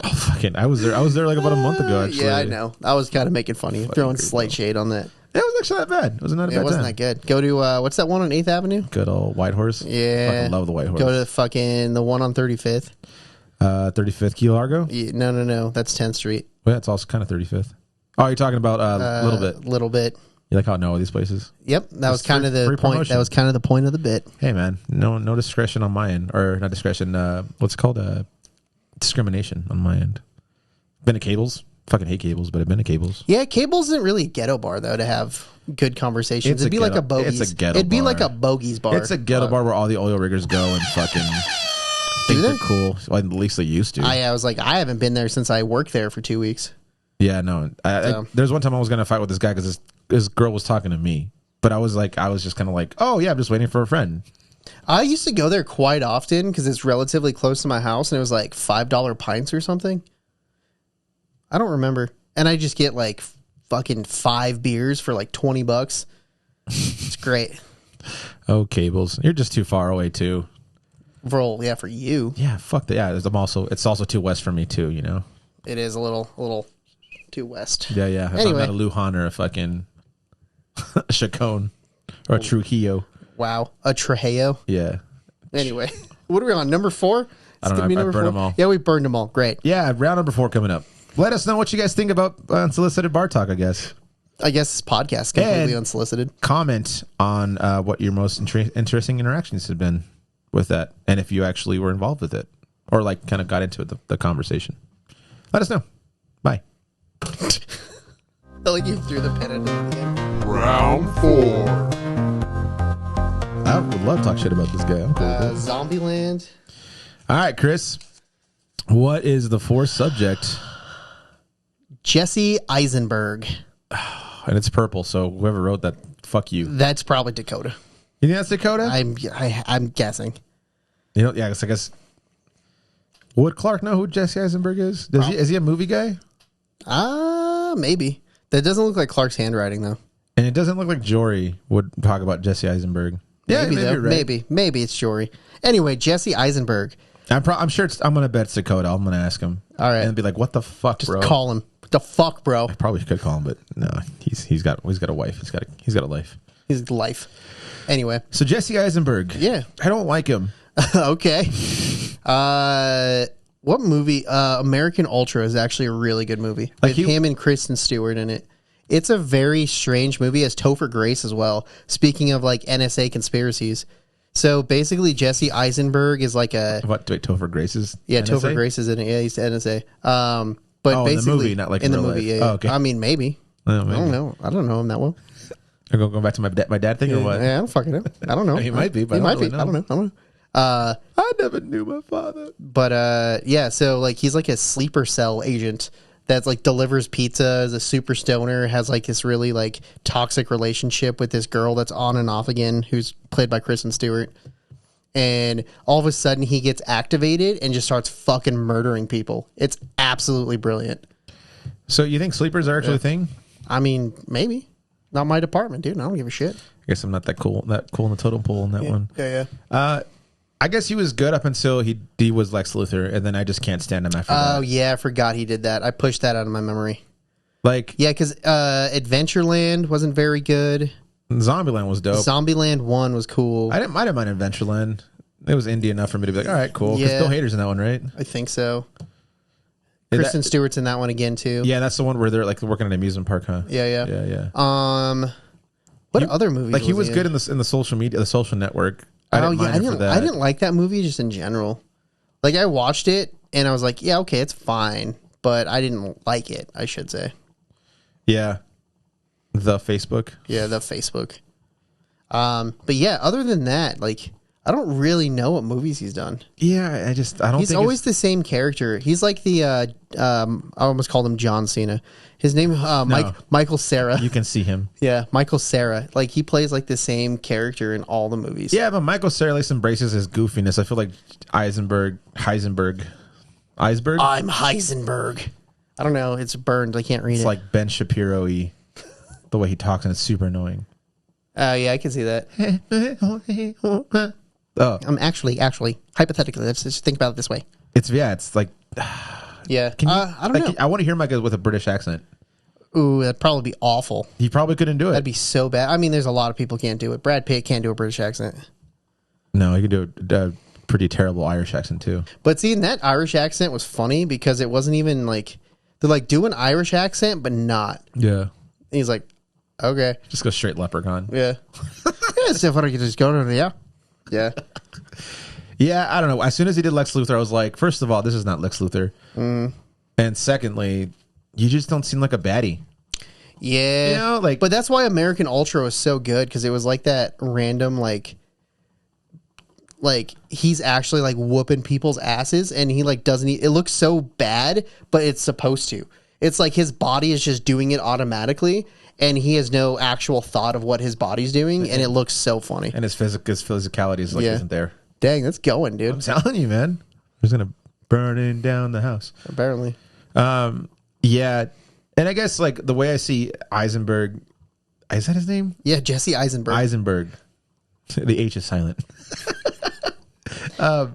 Oh fucking! I was there like about a month ago. Actually, Yeah, I know. I was kind of making fun of you, throwing slight shade on that. It was actually not bad. It wasn't that a It bad wasn't time. that good. Go to what's that one on 8th Avenue? Good old White Horse. Yeah, Fucking love the White Horse. Go to fucking the one on 35th. 35th Key Largo. Yeah, no, that's 10th Street. Well, it's also kind of 35th. Oh, you're talking about a little bit. Little bit. You like how I know all these places? Yep, that was kind of the free point. promotion. That was kind of the point of the bit. Hey man, no discretion on my end, or not discretion. What's it called? Discrimination on my end. Been to Cables. Fucking hate Cables, but I've been to Cables. Yeah, Cables isn't really a ghetto bar though to have good conversations. It's It'd be a like a ghetto- bogeys. it's a ghetto It'd be bar. like a bogeys bar. It's a ghetto bar where all the oil riggers go and fucking think they? they're cool. Well, at least they used to. I was like, I haven't been there since I worked there for 2 weeks. Yeah, no. So. There's one time I was gonna fight with this guy because this girl was talking to me, but I was just kind of like, oh yeah, I'm just waiting for a friend. I used to go there quite often because it's relatively close to my house, and it was like $5 pints or something. I don't remember, and I just get like fucking 5 beers for like $20. It's great. Oh, Cables, you're just too far away too. For you, Yeah, fuck that. Yeah, it's also too west for me too. You know. it is a little too west. Yeah, yeah. If Anyway. I'm not a Lujan or a fucking Chacon or a Trujillo. Wow, a Trejo. Yeah. Anyway, what are we on? Number 4? It's I don't gonna be know. I number burned 4? them all. Yeah, we burned them all. Great. Yeah, round number 4 coming up. Let us know what you guys think about unsolicited bar talk, I guess. I guess this podcast completely And unsolicited. Comment on what your most interesting interactions have been with that, and if you actually were involved with it, or like kind of got into it, the conversation. Let us know. Bye. I felt like you threw the pen into the end. Round 4. I would love to talk shit about this guy. I'm cool with that. Zombieland. All right, Chris. What is the 4th subject? Jesse Eisenberg. And it's purple, so whoever wrote that, fuck you. That's probably Dakota. You think that's Dakota? I'm guessing. You know, yeah, I guess. Would Clark know who Jesse Eisenberg is? Is he a movie guy? Maybe. That doesn't look like Clark's handwriting though. And it doesn't look like Jory would talk about Jesse Eisenberg. Yeah, Maybe though. you're right. Maybe it's Jory. Anyway, Jesse Eisenberg. I'm sure I'm gonna bet it's Dakota. I'm gonna ask him. All right. And be like, what the fuck, Just bro? call him. What the fuck, bro? Probably could call him, but no, he's got a wife. He's got a life. His life. Anyway. So Jesse Eisenberg. Yeah. I don't like him. Okay. What movie? American Ultra is actually a really good movie. Like with him and Kristen Stewart in it. It's a very strange movie. It has Topher Grace as well. Speaking of like NSA conspiracies. So basically Jesse Eisenberg is like a... What? Wait, Topher Grace is? Yeah, NSA? Topher Grace is in it. Yeah, he's NSA. But Oh, in the basically... movie, not like in the real movie, life. yeah. Oh, okay. I mean, maybe. Oh, I don't know. I don't know him that well. Are you going back to my dad thing or what? Yeah, I don't fucking know. I don't know. He might be, but he I might don't be. really I don't know. I don't know. I never knew my father. But yeah, so like he's like a sleeper cell agent that's like delivers pizza, is a super stoner, has like this really like toxic relationship with this girl that's on and off again, who's played by Kristen Stewart. And all of a sudden he gets activated and just starts fucking murdering people. It's absolutely brilliant. So you think sleepers are actually a thing? I mean, maybe. Not my department, dude. I don't give a shit. I guess I'm not that cool in the totem pole in that one. Yeah. I guess he was good up until he was Lex Luthor, and then I just can't stand him after Oh, that. yeah. I forgot he did that. I pushed that out of my memory. Like, Yeah, because Adventureland wasn't very good. Zombieland was dope. Zombieland 1 was cool. I didn't mind Adventureland. It was indie enough for me to be like, all right, cool. Because Yeah. Bill Hader's in that one, right? I think so. Yeah, Kristen Stewart's in that one again, too. Yeah, that's the one where they're like working at an amusement park, huh? Yeah. Yeah. What other movies? Like he was in? good in the social media, the Social Network. I Oh didn't yeah, mind him for that. I didn't like that movie just in general. Like I watched it and I was like, yeah, okay, it's fine, but I didn't like it. I should say. Yeah. The Facebook. Yeah, the Facebook. But yeah, other than that, like I don't really know what movies he's done. Yeah, I don't. He's think always the same character. He's like the I almost called him John Cena. His name Michael Cera. you can see him. Yeah, Michael Cera. Like he plays like the same character in all the movies. Yeah, but Michael Cera at least embraces his goofiness. I feel like Heisenberg. I'm Heisenberg. I don't know. It's burned. I can't read It's it. like Ben Shapiro-y, the way he talks, and it's super annoying. Oh yeah, I can see that. Oh, Actually, hypothetically, let's just think about it this way. it's like. Yeah, Can you, I don't know. I want to hear Michael with a British accent. Ooh, that'd probably be awful. He probably couldn't do it. That'd be so bad. I mean, there's a lot of people can't do it. Brad Pitt can't do a British accent. No, he could do a pretty terrible Irish accent too. But seeing that Irish accent was funny because it wasn't even like they're like do an Irish accent, but not. Yeah, And he's like, okay, just go straight leprechaun. yeah, yeah. So if I could just go to yeah. Yeah, I don't know. As soon as he did Lex Luthor, I was like, first of all, this is not Lex Luthor. And secondly, you just don't seem like a baddie. Yeah, You know, like- but that's why American Ultra was so good because it was like that random like he's actually like whooping people's asses and he like doesn't. It looks so bad, but it's supposed to. It's like his body is just doing it automatically, and he has no actual thought of what his body's doing, and it looks so funny. And his physicality is like Yeah. isn't there. Dang, that's going, dude. I'm telling you, man. He's gonna burning down the house. Apparently, Yeah, and I guess like the way I see Eisenberg, is that his name? yeah. Jesse Eisenberg. Eisenberg. The H is silent.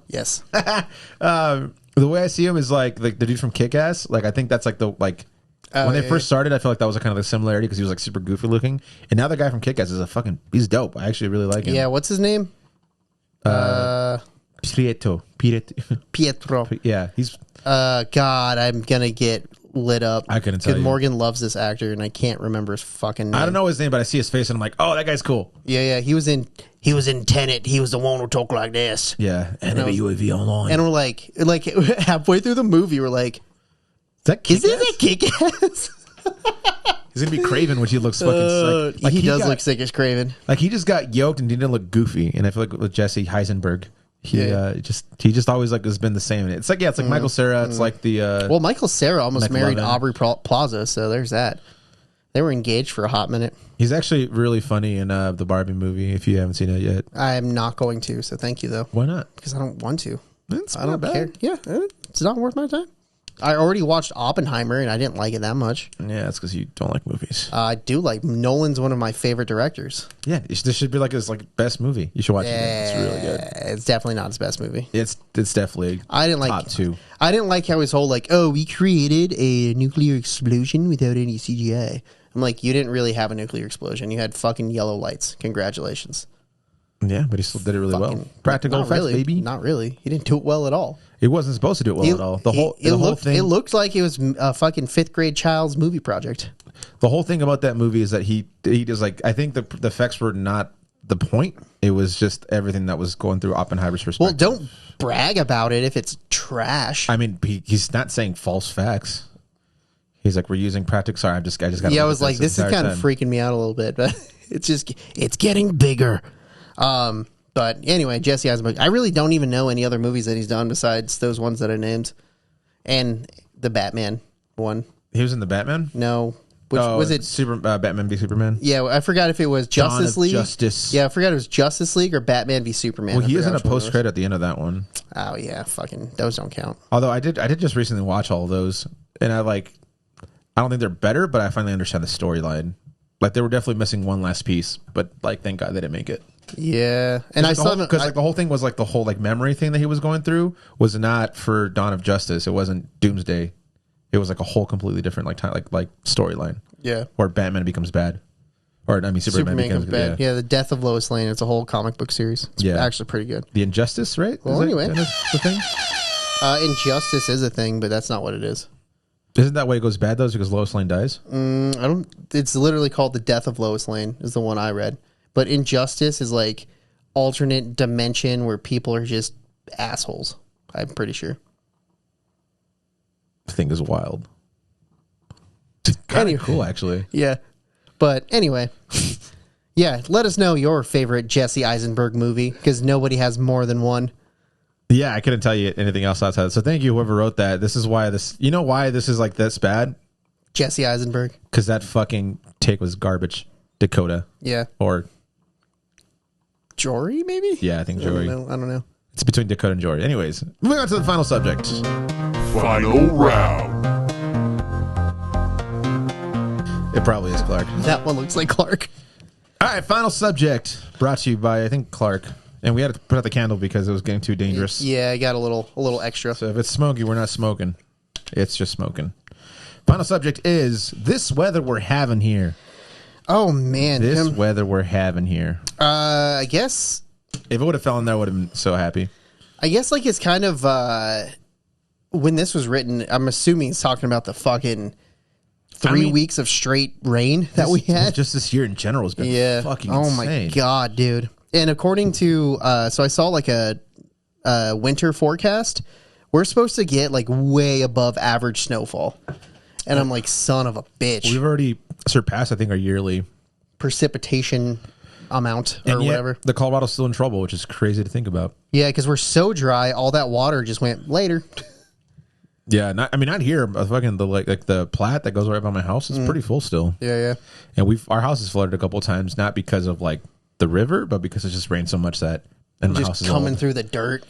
Yes. The way I see him is like the dude from Kick Ass. Like I think that's like the When they first started, I felt like that was a kind of a similarity because he was like super goofy looking, and now the guy from Kick-Ass is he's dope. I actually really like him. Yeah, what's his name? Pietro. Pietro. Yeah, he's. God, I'm gonna get lit up. I couldn't tell you. Morgan loves this actor, and I can't remember his fucking name. I don't know his name, but I see his face, and I'm like, oh, that guy's cool. Yeah, he was in Tenet. He was the one who talked like this. Yeah, enemy UAV online. And we're like halfway through the movie, we're like, Is this a Kick-Ass? He's gonna be Craven, which he looks fucking sick. Like he does look sick as Craven. Like he just got yoked and didn't look goofy. And I feel like with Jesse Heisenberg, he just always like has been the same. It's like it's like Michael Cera. It's like the well, Michael Cera almost married McLovin. Aubrey Plaza, so there's that. They were engaged for a hot minute. He's actually really funny in the Barbie movie. If you haven't seen it yet, I'm not going to. So thank you though. why not? Because I don't want to. I don't care. Yeah, it's not worth my time. I already watched Oppenheimer and I didn't like it that much. Yeah, it's because you don't like movies. I do like Nolan's one of my favorite directors. Yeah, this should be like his best movie. You should watch it. It's really good. It's definitely not his best movie. It's definitely I didn't like top two. I didn't like how his whole we created a nuclear explosion without any CGI. I'm like, you didn't really have a nuclear explosion. You had fucking yellow lights. Congratulations. Yeah, but he still did it really well. Practical effects, really, baby. Not really. He didn't do it well at all. He wasn't supposed to do it well at all. The whole thing. It looked like it was a fucking 5th grade child's movie project. The whole thing about that movie is that he just like I think the effects were not the point. It was just everything that was going through Oppenheimer's perspective. Well, don't brag about it if it's trash. I mean, he's not saying false facts. He's like, we're using practical. Sorry, I just got. Yeah, I was like, this is kind of freaking me out a little bit, but it's getting bigger. But anyway, Jesse Eisenberg. I really don't even know any other movies that he's done besides those ones that I named, and the Batman one. He was in the Batman. No, which was it? Batman v Superman. Yeah, I forgot if it was Justice League. Justice. Yeah, I forgot it was Justice League or Batman v Superman. Well, he is in a post credit at the end of that one. Oh yeah, fucking those don't count. Although I did just recently watch all of those, and I don't think they're better, but I finally understand the storyline. Like they were definitely missing one last piece, but like thank God they didn't make it. Yeah, and I saw because the whole thing was like the whole like memory thing that he was going through was not for Dawn of Justice. It wasn't Doomsday. It was like a whole completely different like time like storyline. Yeah, where Batman becomes bad, or I mean Superman becomes bad. Yeah, the death of Lois Lane. It's a whole comic book series. It's actually pretty good. The Injustice, right? Well, anyway, the thing. Injustice is a thing, but that's not what it is. Isn't that why it goes bad though? Is because Lois Lane dies? I don't. It's literally called the death of Lois Lane. Is the one I read. But Injustice is like alternate dimension where people are just assholes. I'm pretty sure. I think is wild. Kind of cool, actually. Yeah, but anyway, yeah. Let us know your favorite Jesse Eisenberg movie because nobody has more than one. Yeah, I couldn't tell you anything else outside. So thank you, whoever wrote that. This is why this. You know why this is like this bad? Jesse Eisenberg. Because that fucking take was garbage. Dakota. Yeah. Or Jory, maybe? Yeah, I think Jory. I don't know. It's between Dakota and Jory. Anyways, moving on to the final subject. Final round. It probably is Clark. That one looks like Clark. All right, final subject brought to you by I think Clark, and we had to put out the candle because it was getting too dangerous. Yeah, I got a little extra. So if it's smoky, we're not smoking. It's just smoking. Final subject is this weather we're having here. Oh man, this weather we're having here. I guess if it would have fell in there, I would have been so happy. I guess like it's kind of when this was written. I'm assuming it's talking about the fucking 3 weeks of straight rain that we had. Just this year in general has been fucking insane. Oh my god, dude! And according to so I saw like a winter forecast. We're supposed to get like way above average snowfall. And I'm like, son of a bitch. We've already surpassed, I think, our yearly precipitation amount or whatever. The Colorado's still in trouble, which is crazy to think about. Yeah, because we're so dry, all that water just went later. Yeah, not here. Fucking the Platte that goes right by my house is pretty full still. Yeah. And our house has flooded a couple of times, not because of like the river, but because it just rained so much that and my house is coming old. Through the dirt.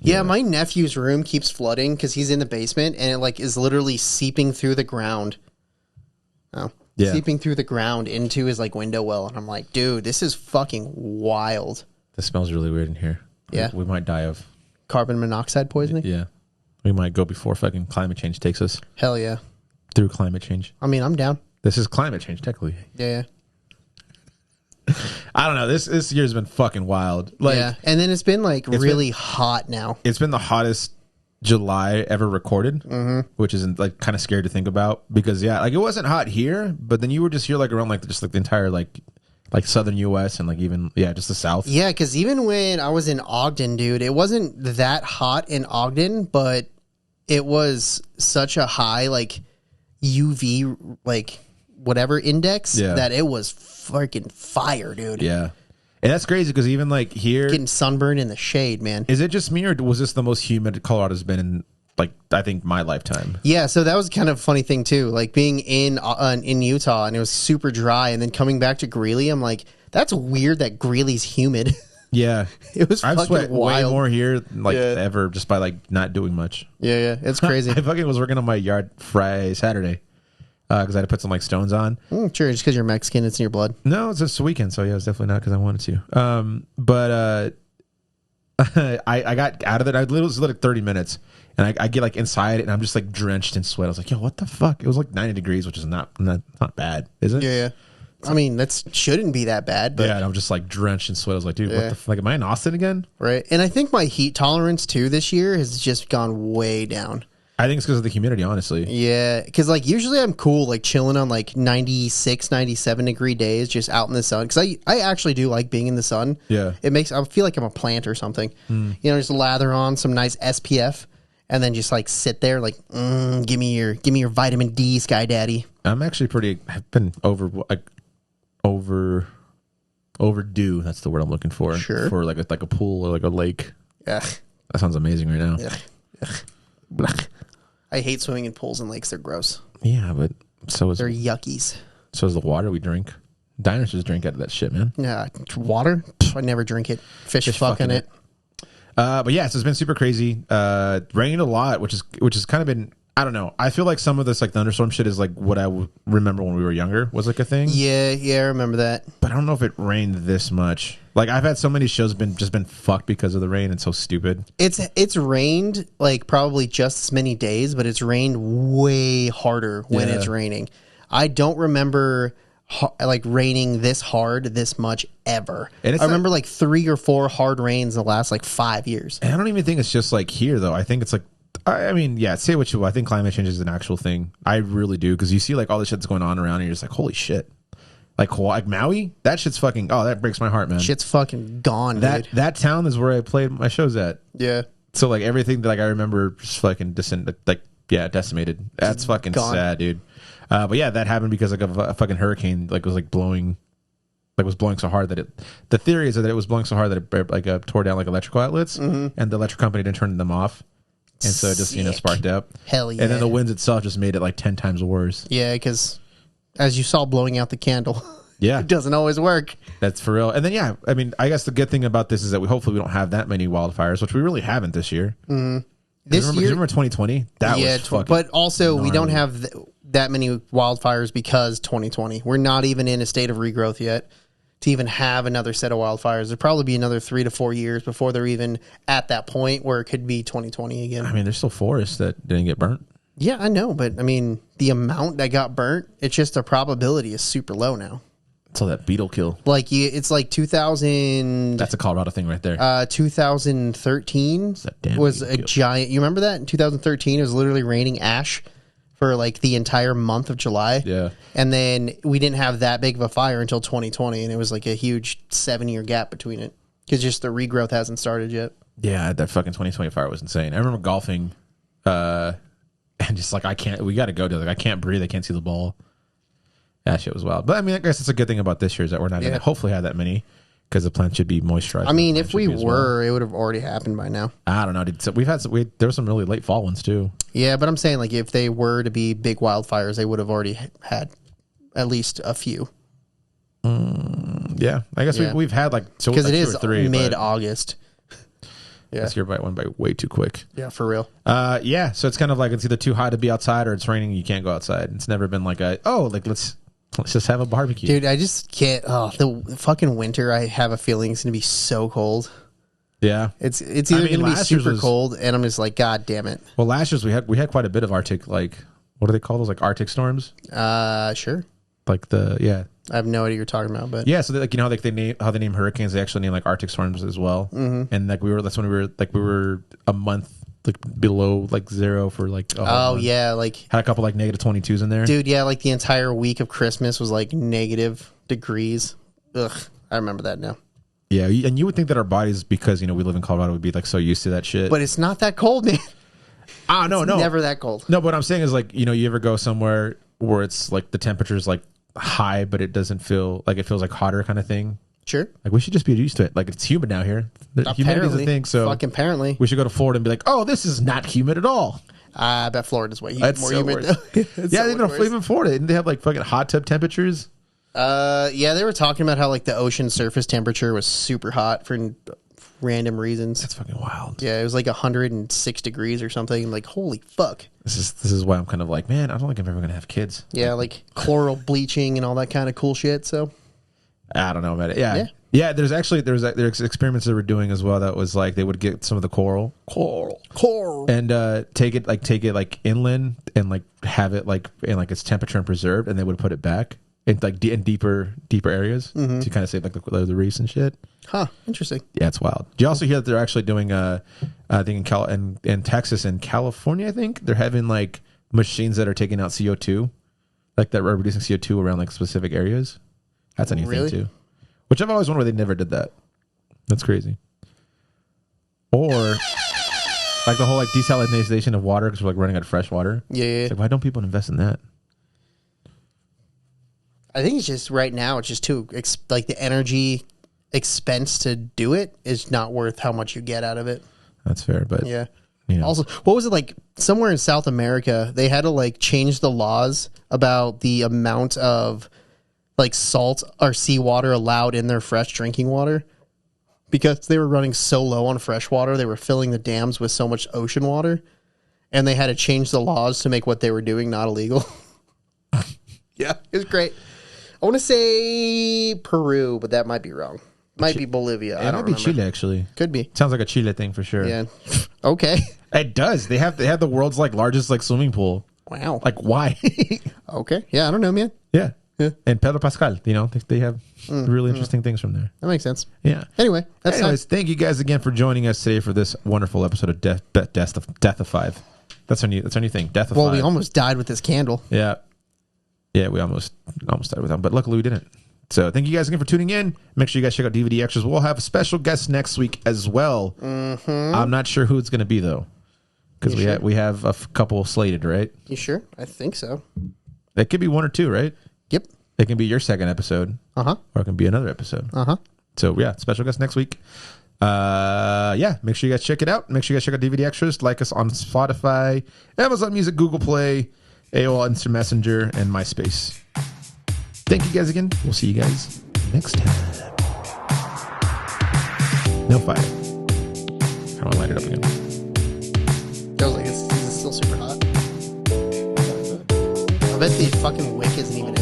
Yeah, my nephew's room keeps flooding because he's in the basement and it like is literally seeping through the ground. Seeping through the ground into his like window well, and I'm like, dude, this is fucking wild. This smells really weird in here. Yeah, we might die of carbon monoxide poisoning. Yeah, we might go before fucking climate change takes us. Hell yeah. through climate change. I mean, I'm down. This is climate change, technically. Yeah. I don't know. This year's been fucking wild. Like, yeah. And then it's been like really hot now. It's been the hottest July ever recorded, which is like kind of scary to think about because like it wasn't hot here, but then you were just here like around like just like the entire like southern U.S. and like even just the south. Yeah, because even when I was in Ogden, dude, it wasn't that hot in Ogden, but it was such a high like UV like whatever index that it was freaking fire, dude. Yeah. And that's crazy because even like here, getting sunburned in the shade, man. Is it just me or was this the most humid Colorado's been in like I think my lifetime? Yeah, so that was kind of a funny thing too. Like being in Utah and it was super dry, and then coming back to Greeley, I'm like, that's weird that Greeley's humid. Yeah, it was. I've sweat wild. way more here like ever just by like not doing much. Yeah, it's crazy. I fucking was working on my yard Friday, Saturday. Because I had to put some like stones on. Sure, just because you're Mexican, it's in your blood. No, it's just a weekend, so it's definitely not because I wanted to. But I got out of it. I literally was like 30 minutes, and I get like inside, and I'm just like drenched in sweat. I was like, "Yo, what the fuck?" It was like 90 degrees, which is not bad, is it? Yeah. I mean, that shouldn't be that bad, but and I'm just like drenched in sweat. I was like, "Dude, what the fuck? Am I in Austin again?" Right. And I think my heat tolerance too this year has just gone way down. I think it's because of the humidity, honestly. Yeah, because like usually I'm cool like chilling on like 96, 97 degree days just out in the sun. Because I actually do like being in the sun. Yeah. I feel like I'm a plant or something. You know, just lather on some nice SPF and then just like sit there like, give me your vitamin D, Sky Daddy. I'm actually I've been overdue. That's the word I'm looking for. Sure. For like a pool or like a lake. Yeah. That sounds amazing right now. Yeah. I hate swimming in pools and lakes. They're gross. Yeah, but they're yuckies. So is the water we drink. Dinosaurs drink out of that shit, man. Yeah, water. I never drink it. Fish fucking it. But yeah, so it's been super crazy. Rained a lot, which has kind of been. I don't know. I feel like some of this like thunderstorm shit is like what I remember when we were younger was like a thing. Yeah, I remember that. But I don't know if it rained this much. Like I've had so many shows been fucked because of the rain. It's so stupid. It's rained like probably just as many days, but it's rained way harder when it's raining. I don't remember like raining this hard this much ever. I remember like 3 or 4 hard rains in the last like 5 years. And I don't even think it's just like here though. I think it's like. I mean, say what you will. I think climate change is an actual thing. I really do because you see like all the shit that's going on around and you're just like, holy shit. Like Maui, that shit's fucking. Oh, that breaks my heart, man. Shit's fucking gone, dude. That town is where I played my shows at. Yeah. So like everything that like I remember just fucking decimated. That's fucking sad, dude. But yeah, that happened because like a fucking hurricane like was like blowing. Like was blowing so hard that the theory is that it was blowing so hard that it like tore down like electrical outlets, and the electric company didn't turn them off. And so it just, sparked up. Hell yeah. And then the winds itself just made it like 10 times worse. Yeah, because as you saw blowing out the candle, it doesn't always work. That's for real. And then, I mean, I guess the good thing about this is that hopefully we don't have that many wildfires, which we really haven't this year. This year, remember 2020? That was fucking but also gnarly. We don't have that many wildfires because 2020. We're not even in a state of regrowth yet to even have another set of wildfires. There'll probably be another 3 to 4 years before they're even at that point where it could be 2020 again. I mean, there's still forests that didn't get burnt. Yeah, I know, but I mean, the amount that got burnt, it's just the probability is super low now. So that beetle kill. Like, it's like 2000... That's a Colorado thing right there. 2013 was a giant... You remember that? In 2013, it was literally raining ash for like the entire month of July. Yeah. And then we didn't have that big of a fire until 2020, and it was like a huge 7-year gap between it because just the regrowth hasn't started yet. Yeah, that fucking 2020 fire was insane. I remember golfing and just like we got to go to like I can't breathe, I can't see the ball. That shit was wild. But I mean, I guess it's a good thing about this year is that we're not going to hopefully have that many because the plant should be moisturized. I mean, if we were, it would have already happened by now. I don't know, dude. So there were some really late fall ones too. Yeah, but I'm saying like if they were to be big wildfires, they would have already had at least a few. Yeah, I guess we've had like because it is 2 or 3 mid-August. Yeah, this year went by way too quick. Yeah, for real. Yeah, so it's kind of like it's either too hot to be outside or it's raining. You can't go outside. It's never been like let's just have a barbecue, dude. I just can't. Oh, the fucking winter. I have a feeling it's gonna be so cold. Yeah, it's either gonna be super cold, and I'm just like, God damn it. Well, last year we had quite a bit of Arctic like What do they call those? Like Arctic storms? Sure. Like I have no idea what you're talking about, but yeah. So they, like, you know, like they name hurricanes. They actually name like Arctic storms as well. Mm-hmm. And like that's when we were a month like below like zero for like a whole month. Yeah, like had a couple like negative 22s in there, dude. Yeah, like the entire week of Christmas was like negative degrees. Ugh, I remember that now. Yeah, and you would think that our bodies, because, you know, we live in Colorado, would be like so used to that shit. But it's not that cold, man. No, Never that cold. No, but what I'm saying is, like, you know, you ever go somewhere where it's like the temperature's like high, but it doesn't feel like, it feels like hotter kind of thing. Sure. Like, we should just be used to it. Like, it's humid now here. Humidity's a thing, so fucking apparently we should go to Florida and be like, oh, this is not humid at all. I bet Florida's way That's more so humid. worse. Yeah, even Florida, didn't they have like fucking hot tub temperatures? Yeah, they were talking about how like the ocean surface temperature was super hot for random reasons. That's fucking wild. Yeah, it was like 106 degrees or something. Like, holy fuck. This is why I'm kind of like, man, I don't think I'm ever gonna have kids. Yeah, like chloral bleaching and all that kind of cool shit. So I don't know about it. Yeah. There's experiments they were doing as well that was like they would get some of the coral and take it like inland and like have it like in like its temperature and preserved, and they would put it back in like in deeper areas to kind of save like the reefs and shit. Huh, interesting. Yeah, it's wild. Do you also hear that they're actually doing I think in Texas and California, I think they're having like machines that are taking out CO2, like that are reducing CO2 around like specific areas. That's a new thing too. Which I've always wondered why they never did that. That's crazy. Or like the whole like desalination of water because we're like running out of fresh water. Yeah. It's like, why don't people invest in that? I think it's just right now it's just too like the energy expense to do it is not worth how much you get out of it. That's fair, but yeah. You know. Also, what was it like somewhere in South America? They had to like change the laws about the amount of like salt or seawater allowed in their fresh drinking water because they were running so low on fresh water. They were filling the dams with so much ocean water, and they had to change the laws to make what they were doing not illegal. Yeah, it was great. I want to say Peru, but that might be wrong. Might be Bolivia. I don't remember. Chile, actually. Could be. Sounds like a Chile thing for sure. Yeah. Okay. It does. They have the world's like largest like swimming pool. Wow. Like, why? Okay. Yeah, I don't know, man. Yeah. Yeah. And Pedro Pascal, you know, they have really interesting things from there. That makes sense. Yeah. Anyway, thank you guys again for joining us today for this wonderful episode of Death of Five. That's our new thing. Death of Five. Well, we almost died with this candle. Yeah. Yeah, we almost died with them, but luckily we didn't. So thank you guys again for tuning in. Make sure you guys check out DVD Extras. We'll have a special guest next week as well. Mm-hmm. I'm not sure who it's going to be though, because we have a couple slated, right? You sure? I think so. It could be one or two, right? Yep. It can be your second episode. Uh-huh. Or it can be another episode. Uh-huh. So yeah, special guest next week. Make sure you guys check it out. Make sure you guys check out DVD Extras. Like us on Spotify, Amazon Music, Google Play, AOL Instant Messenger, and MySpace. Thank you guys again. We'll see you guys next time. No fire. I want to light it up again. I was like, is it still super hot? I bet the fucking wick isn't even